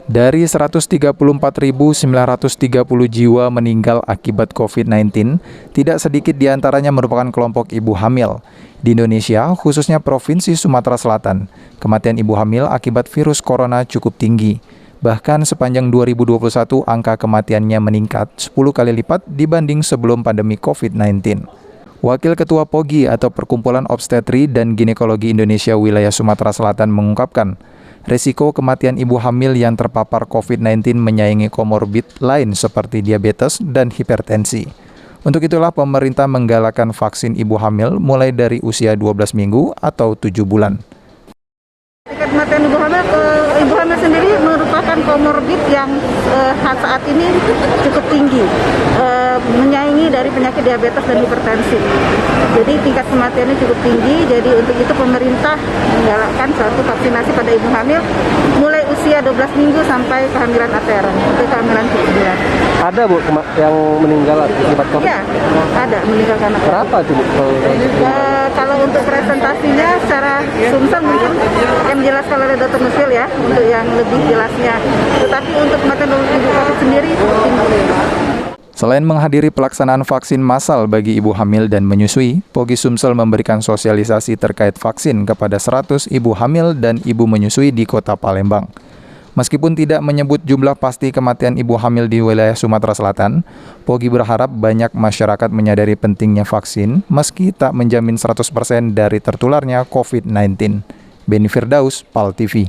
Dari 134.930 jiwa meninggal akibat COVID-19, tidak sedikit diantaranya merupakan kelompok ibu hamil. Di Indonesia, khususnya Provinsi Sumatera Selatan, kematian ibu hamil akibat virus corona cukup tinggi. Bahkan sepanjang 2021, angka kematiannya meningkat 10 kali lipat dibanding sebelum pandemi COVID-19. Wakil Ketua POGI atau Perkumpulan Obstetri dan Ginekologi Indonesia Wilayah Sumatera Selatan mengungkapkan, risiko kematian ibu hamil yang terpapar COVID-19 menyaingi komorbid lain seperti diabetes dan hipertensi. Untuk itulah pemerintah menggalakkan vaksin ibu hamil mulai dari usia 12 minggu atau 7 bulan. Kematian ibu hamil sendiri merupakan komorbid yang saat ini cukup tinggi, menyaingi dari penyakit diabetes dan hipertensi. Jadi tingkat kematiannya cukup tinggi, jadi untuk itu pemerintah menggalakkan suatu vaksinasi pada ibu hamil mulai usia 12 minggu sampai kehamilan ateran, sampai kehamilan 7 bulan. Ada Bu yang meninggal akibat COVID? Iya, ada meninggal karena COVID. Berapa tuh Bu? Kalau untuk presentasinya secara sumsel mungkin akan dijelaskan oleh Dr. Nusil ya, untuk yang lebih jelasnya. Tetapi untuk kematian ibu COVID sendiri cukup tinggi. Selain menghadiri pelaksanaan vaksin massal bagi ibu hamil dan menyusui, POGI Sumsel memberikan sosialisasi terkait vaksin kepada 100 ibu hamil dan ibu menyusui di Kota Palembang. Meskipun tidak menyebut jumlah pasti kematian ibu hamil di wilayah Sumatera Selatan, POGI berharap banyak masyarakat menyadari pentingnya vaksin meski tak menjamin 100% dari tertularnya COVID-19. Beni Firdaus, PAL TV.